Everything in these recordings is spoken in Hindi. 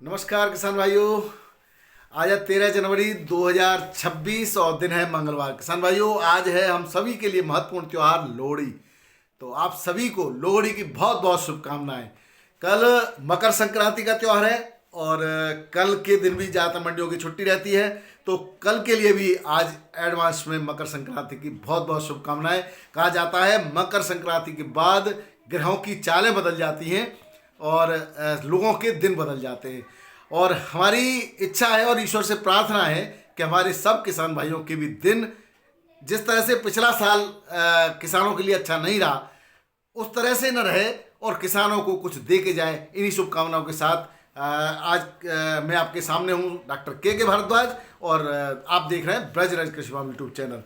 नमस्कार किसान भाइयों। आज है 13 जनवरी 2026 और दिन है मंगलवार। किसान भाइयों, आज है हम सभी के लिए महत्वपूर्ण त्योहार लोहड़ी। तो आप सभी को लोहड़ी की बहुत बहुत शुभकामनाएं। कल मकर संक्रांति का त्योहार है और कल के दिन भी ज़्यादातर मंडियों की छुट्टी रहती है। तो कल के लिए भी आज एडवांस में मकर संक्रांति की बहुत बहुत शुभकामनाएं। कहा जाता है मकर संक्रांति के बाद ग्रहों की चालें बदल जाती हैं और लोगों के दिन बदल जाते हैं। और हमारी इच्छा है और ईश्वर से प्रार्थना है कि हमारे सब किसान भाइयों के भी दिन जिस तरह से पिछला साल किसानों के लिए अच्छा नहीं रहा उस तरह से न रहे और किसानों को कुछ दे के जाए। इन्हीं शुभकामनाओं के साथ आज मैं आपके सामने हूँ डॉक्टर के भारद्वाज और आप देख रहे हैं ब्रजराज कृषि फार्म यूट्यूब चैनल।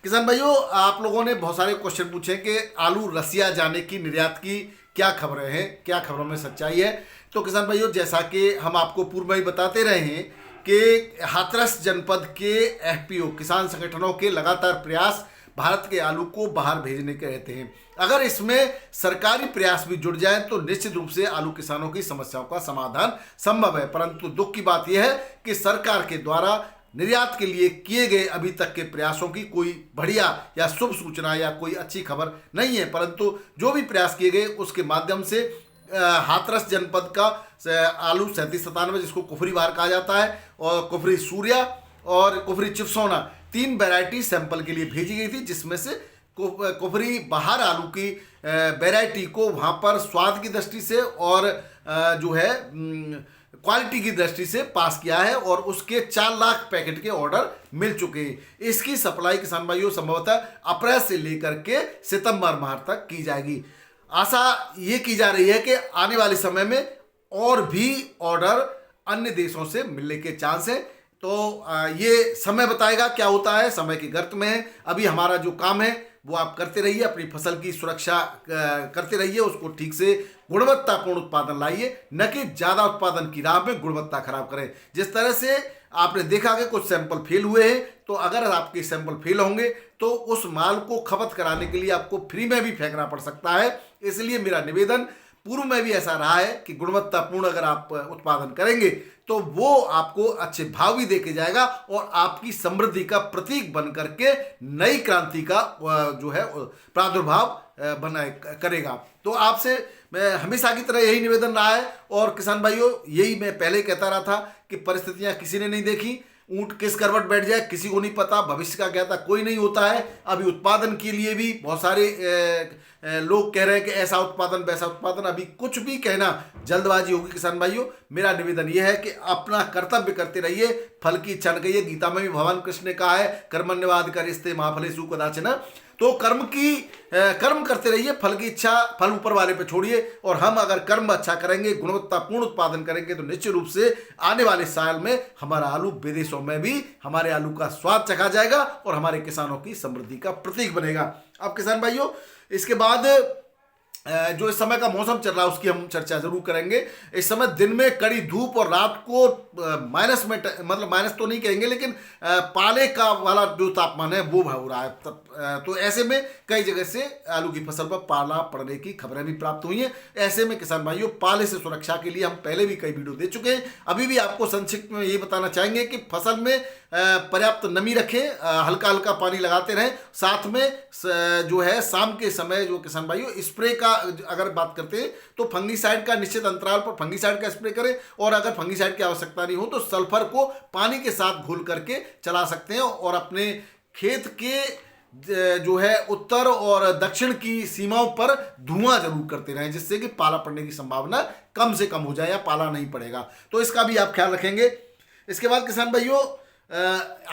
किसान भाइयों, आप लोगों ने बहुत सारे क्वेश्चन पूछे कि आलू रसिया जाने की निर्यात की क्या खबरें हैं, क्या खबरों में सच्चाई है। तो किसान भाइयों, जैसा कि हम आपको पूर्व में ही बताते रहे हैं कि हाथरस जनपद के एफपीओ किसान संगठनों के लगातार प्रयास भारत के आलू को बाहर भेजने के रहते हैं। अगर इसमें सरकारी प्रयास भी जुड़ जाए तो निश्चित रूप से आलू किसानों की समस्याओं का समाधान संभव है। परंतु दुख की बात यह है कि सरकार के द्वारा निर्यात के लिए किए गए अभी तक के प्रयासों की कोई बढ़िया या शुभ सूचना या कोई अच्छी खबर नहीं है। परंतु जो भी प्रयास किए गए उसके माध्यम से हाथरस जनपद का आलू 3797 जिसको कुफरी बहार कहा जाता है और कुफरी सूर्या और कुफरी चिपसोना 3 वैरायटी सैंपल के लिए भेजी गई थी, जिसमें से कुफरी बहार आलू की वैरायटी को वहाँ पर स्वाद की दृष्टि से और जो है क्वालिटी की दृष्टि से पास किया है और उसके 4 लाख पैकेट के ऑर्डर मिल चुके हैं। इसकी सप्लाई किसान भाइयों संभवतः अप्रैल से लेकर के सितंबर माह तक की जाएगी। आशा ये की जा रही है कि आने वाले समय में और भी ऑर्डर अन्य देशों से मिलने के चांस है। तो ये समय बताएगा क्या होता है, समय की गर्त में है। अभी हमारा जो काम है वो आप करते रहिए, अपनी फसल की सुरक्षा करते रहिए, उसको ठीक से गुणवत्तापूर्ण उत्पादन लाइए, न कि ज़्यादा उत्पादन की राह में गुणवत्ता खराब करें। जिस तरह से आपने देखा कि कुछ सैंपल फेल हुए हैं, तो अगर आपके सैंपल फेल होंगे तो उस माल को खपत कराने के लिए आपको फ्री में भी फेंकना पड़ सकता है। इसलिए मेरा निवेदन पूर्व में भी ऐसा रहा है कि गुणवत्तापूर्ण अगर आप उत्पादन करेंगे तो वो आपको अच्छे भाव भी देके जाएगा और आपकी समृद्धि का प्रतीक बन करके नई क्रांति का जो है प्रादुर्भाव बनाए करेगा। तो आपसे मैं हमेशा की तरह यही निवेदन रहा है और किसान भाइयों यही मैं पहले कहता रहा था कि परिस्थितियां किसी ने नहीं देखी। ऊंट किस करवट बैठ जाए किसी को नहीं पता, भविष्य का कहता कोई नहीं होता है। अभी उत्पादन के लिए भी बहुत सारे लोग कह रहे हैं कि ऐसा उत्पादन वैसा उत्पादन, अभी कुछ भी कहना जल्दबाजी होगी। किसान भाइयों, मेरा निवेदन यह है कि अपना कर्तव्य करते रहिए, फल की इच्छा न करिए। गीता में भी भगवान कृष्ण ने कहा है कर्मण्यवाद करिस्ते महाफलेषु कदाचन। तो कर्म करते रहिए, फल की इच्छा फल ऊपर वाले पे छोड़िए। और हम अगर कर्म अच्छा करेंगे, गुणवत्तापूर्ण उत्पादन करेंगे तो निश्चित रूप से आने वाले साल में हमारा आलू विदेशों में भी हमारे आलू का स्वाद चखा जाएगा और हमारे किसानों की समृद्धि का प्रतीक बनेगा। अब किसान भाइयों, इसके बाद जो इस समय का मौसम चल रहा है उसकी हम चर्चा जरूर करेंगे। इस समय दिन में कड़ी धूप और रात को माइनस में, मतलब माइनस तो नहीं कहेंगे लेकिन पाले का वाला जो तापमान है वो हो रहा है। तो ऐसे में कई जगह से आलू की फसल पर पाला पड़ने की खबरें भी प्राप्त हुई हैं। ऐसे में किसान भाइयों, पाले से सुरक्षा के लिए हम पहले भी कई वीडियो दे चुके हैं। अभी भी आपको संक्षिप्त में ये बताना चाहेंगे कि फसल में पर्याप्त नमी रखें, हल्का हल्का पानी लगाते रहें। साथ में जो है शाम के समय जो किसान भाइयों स्प्रे का अगर बात करते हैं तो फंगीसाइड का निश्चित अंतराल पर फंगीसाइड का स्प्रे करें और अगर फंगीसाइड की आवश्यकता नहीं हो तो सल्फर को पानी के साथ घोल करके चला सकते हैं। और अपने खेत के जो है उत्तर और दक्षिण की सीमाओं पर धुआं जरूर करते रहें, जिससे कि पाला पड़ने की संभावना कम से कम हो जाए या पाला नहीं पड़ेगा। तो इसका भी आप ख्याल रखेंगे। इसके बाद किसान भाइयों,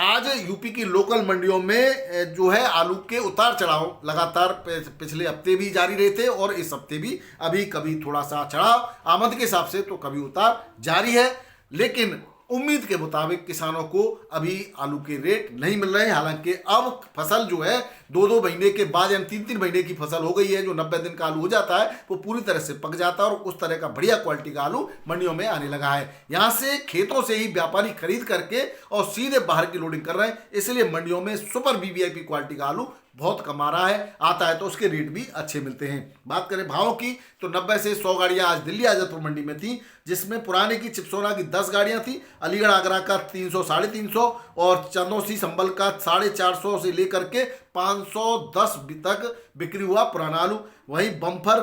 आज यूपी की लोकल मंडियों में जो है आलू के उतार चढ़ाव लगातार पिछले हफ्ते भी जारी रहे थे और इस हफ्ते भी अभी कभी थोड़ा सा चढ़ाव आमद के हिसाब से तो कभी उतार जारी है। लेकिन उम्मीद के मुताबिक किसानों को अभी आलू के रेट नहीं मिल रहे हैं। हालांकि अब फसल जो है 2-2 महीने के बाद यानी 3-3 महीने की फसल हो गई है। जो 90 दिन का आलू हो जाता है वो पूरी तरह से पक जाता है और उस तरह का बढ़िया क्वालिटी का आलू मंडियों में आने लगा है। यहाँ से खेतों से ही व्यापारी खरीद करके और सीधे बाहर की लोडिंग कर रहे हैं। इसलिए मंडियों में सुपर वीवीआईपी क्वालिटी का आलू बहुत कमा रहा है, आता है तो उसके रेट भी अच्छे मिलते हैं। बात करें भावों की तो 90 से 100 गाड़ियां आज दिल्ली आजादपुर मंडी में थी, जिसमें पुराने की चिपसोना की 10 गाड़ियां थी, अलीगढ़ आगरा का 300 350 और चंदौसी संभल का 450 से लेकर के 510 तक बिक्री हुआ पुराना आलू। वहीं बम्फर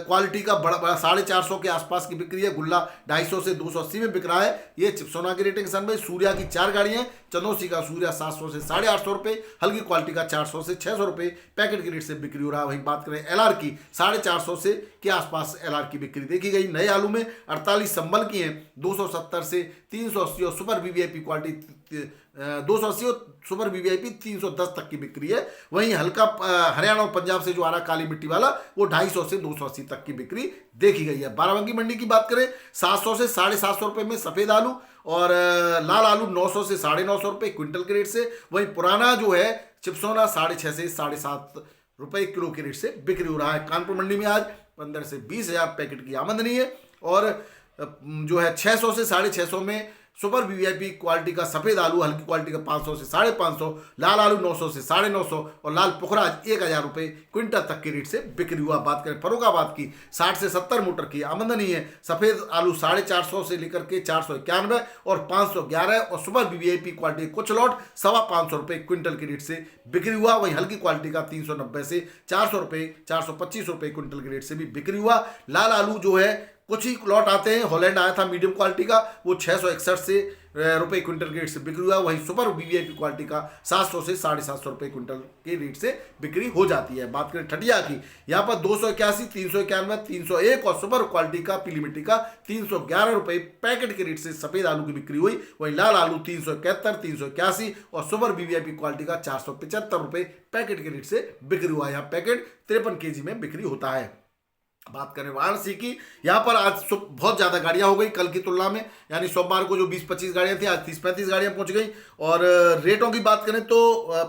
क्वालिटी का बड़ा बड़ा 450 के आसपास की बिक्री है, गुल्ला 250 से 280 में बिक रहा है। ये चिपसोना की रेटिंग सन भाई। सूर्या की 4 गाड़ियां, चंदौसी का सूर्या 700 से 850 रुपये, हल्की क्वालिटी का 400 से 600 रुपये पैकेट के रेट से बिक्री हो रहा है। वहीं बात करें एलआर की 450 से के आसपास एलआर की बिक्री देखी गई। नए आलू में 48 संभल की हैं 270 से 380 और सुपर वीवीआईपी क्वालिटी 280 और सुपर वीवीआईपी 310 तक की बिक्री है। वहीं हल्का हरियाणा और पंजाब से जो आ रहा काली मिट्टी वाला वो 250 से 280 तक की बिक्री देखी गई है। बाराबंकी मंडी की बात करें 700 से 750 रुपये में सफेद आलू और लाल आलू 900 से 950 रुपये क्विंटल के रेट से। वहीं पुराना जो है चिपसोना 6.5 से 7.5 रुपये किलो के रेट से बिक्री हो रहा है। कानपुर मंडी में आज 15 से 20 हजार पैकेट की आमदनी है और जो है 600 से 650 में सुपर वीवीआईपी क्वालिटी का सफेद आलू, हल्की क्वालिटी का 500 से 550, लाल आलू 900 से 950 और लाल पुखराज 1000 रुपये क्विंटल तक के रेट से बिक्री हुआ। बात करें फर्रुखाबाद की 60 से 70 मोटर की आमदनी है। सफेद आलू 450 से लेकर के 491 और 511 और सुपर वीवीआईपी क्वालिटी कुछ लॉट 525 रुपये क्विंटल के रेट से बिक्री हुआ। वहीं हल्की क्वालिटी का 390 से 400 रुपये 425 रुपये क्विंटल के रेट से भी बिक्री हुआ। लाल आलू जो है कुछ ही लॉट आते हैं, हॉलैंड आया था मीडियम क्वालिटी का, वो 661 से रुपये क्विंटल के रेट से बिक्री हुआ। वहीं सुपर वीवीआईपी क्वालिटी का 700 से 750 रुपये क्विंटल के रेट से बिक्री हो जाती है। बात करें ठटिया की, यहाँ पर 281, 391, 301 और सुपर क्वालिटी का पीली मिट्टी का 311 रुपये पैकेट के रेट से सफेद आलू की बिक्री हुई। वहीं लाल आलू 371, 381 और सुपर वीवीआईपी क्वालिटी का 475 रुपये पैकेट के रेट से बिक्री हुआ। यहाँ पैकेट 53 kg में बिक्री होता है। बात करें वाराणसी की, यहाँ पर आज बहुत ज़्यादा गाड़ियाँ हो गई कल की तुलना में, यानी सोमवार को जो 20-25 गाड़ियाँ थी आज 30-35 गाड़ियाँ पहुँच गई। और रेटों की बात करें तो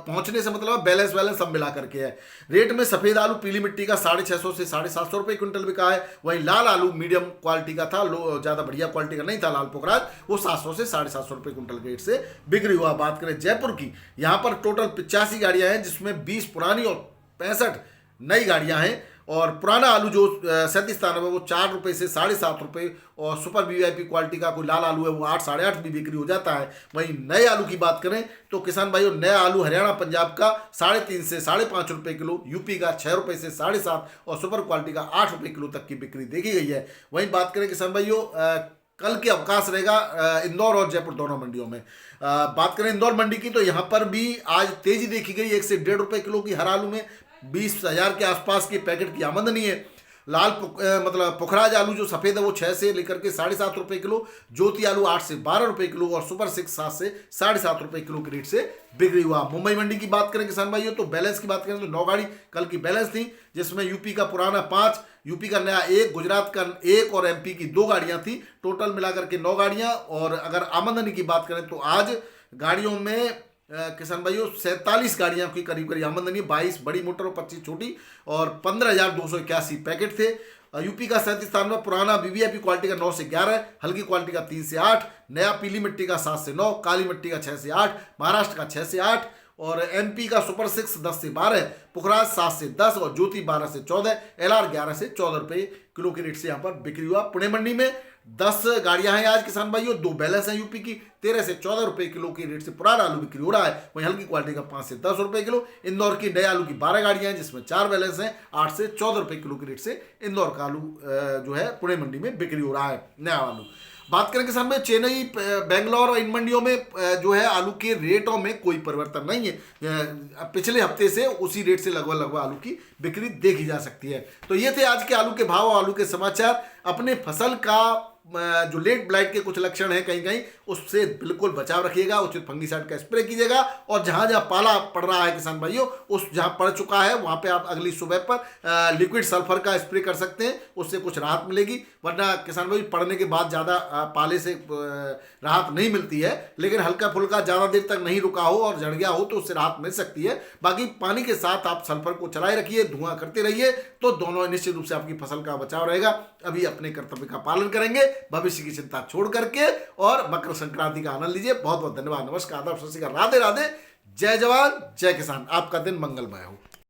पहुँचने से मतलब बैलेंस सब मिला करके है। रेट में सफ़ेद आलू पीली मिट्टी का 650 से 750 रुपये क्विंटल बिका है। वहीं लाल आलू मीडियम क्वालिटी का था, ज़्यादा बढ़िया क्वालिटी का नहीं था लाल पुखराज, वो 700 से 750 रुपये क्विंटल के रेट से बिक्री हुआ। बात करें जयपुर की, यहाँ पर टोटल 85 गाड़ियाँ हैं, जिसमें 20 पुरानी और 65 नई गाड़ियाँ हैं। और पुराना आलू जो 3793 वो 4 रुपये से 7.5 रुपये और सुपर वीवीआईपी क्वालिटी का कोई लाल आलू है वो 8 साढ़े 8 भी बिक्री हो जाता है। वहीं नए आलू की बात करें तो किसान भाइयों नया आलू हरियाणा पंजाब का 3.5 से 5.5 रुपये किलो, यूपी का 6 रुपये से 7.5 और सुपर क्वालिटी का 8 रुपये किलो तक की बिक्री देखी गई है। वहीं बात करें किसान भाइयों कल के अवकाश रहेगा इंदौर और जयपुर दोनों मंडियों में। बात करें इंदौर मंडी की तो यहाँ पर भी आज तेजी देखी गई, 1 से 1.5 रुपये किलो की हर आलू में 20,000 के आसपास की पैकेट की आमदनी है। लाल मतलब पुखराज आलू जो सफ़ेद है वो 6 से लेकर के 7.5 रुपये किलो, ज्योति आलू 8 से 12 रुपये किलो और सुपर 6 7 से 7.5 रुपये किलो के रेट से बिक्री हुआ। मुंबई मंडी की बात करें किसान भाइयों तो बैलेंस की बात करें तो 9 गाड़ी कल की बैलेंस थी, जिसमें यूपी का पुराना 5, यूपी का नया 1, गुजरात का 1 और एमपी की 2 गाड़ियाँ थी। टोटल मिलाकर के 9 गाड़ियाँ। और अगर आमदनी की बात करें तो आज गाड़ियों में किसान भाइयों 47 गाड़ियां की करीब करीब आमदनी, 22 बड़ी मोटर और 25 छोटी और 15,281 पैकेट थे। यूपी का 3793 पुराना वीवीआईपी क्वालिटी का 9 से 11, हल्की क्वालिटी का 3 से 8, नया पीली मिट्टी का 7 से 9, काली मिट्टी का 6 से 8, महाराष्ट्र का 6 से 8 और एमपी का सुपर 6 10 से 12, पुखराज 7 से 10 और ज्योति 12 से 14, एलआर 11 से 14 रुपये किलो के रेट से यहाँ पर बिक्री हुआ। पुणे मंडी में 10 गाड़ियां हैं आज किसान भाइयों, 2 बैलेंस हैं यूपी की, 13 से 14 रुपये किलो के रेट से पुराना आलू बिक्री हो रहा है। वहीं हल्की क्वालिटी का 5 से 10 रुपये किलो। इंदौर की नए आलू की 12 गाड़ियां हैं, जिसमें 4 बैलेंस हैं, 8 से 14 रुपये किलो के रेट से इंदौर का आलू जो है पुणे मंडी में बिक्री हो रहा है नया आलू। बात करें किसान भाई चेन्नई बेंगलोर और इन मंडियों में जो है आलू के रेटों में कोई परिवर्तन नहीं है, पिछले हफ्ते से उसी रेट से लगभग आलू की बिक्री देखी जा सकती है। तो ये थे आज के आलू के भाव और आलू के समाचार। अपने फसल का जो लेट ब्लाइट के कुछ लक्षण हैं कहीं कहीं, उससे बिल्कुल बचाव रखिएगा, उचित फंगीसाइड का स्प्रे कीजिएगा और जहां जहां पाला पड़ रहा है किसान भाइयों, उस जहां पड़ चुका है वहां पे आप अगली सुबह पर लिक्विड सल्फर का स्प्रे कर सकते हैं, उससे कुछ राहत मिलेगी। वरना किसान भाई पड़ने के बाद ज़्यादा पाले से राहत नहीं मिलती है, लेकिन हल्का फुल्का ज़्यादा देर तक नहीं रुका हो और जड़ गया हो तो उससे राहत मिल सकती है। बाकी पानी के साथ आप सल्फर को चलाए रखिए, धुआं करते रहिए, तो दोनों निश्चित रूप से आपकी फसल का बचाव रहेगा। अभी अपने कर्तव्य का पालन करेंगे, भविष्य की चिंता छोड़ करके, और मकर संक्रांति का आनंद लीजिए। बहुत बहुत धन्यवाद, नमस्कार, आदाब, सत श्री अकाल, राधे राधे, जय जवान जय किसान। आपका दिन मंगलमय हो।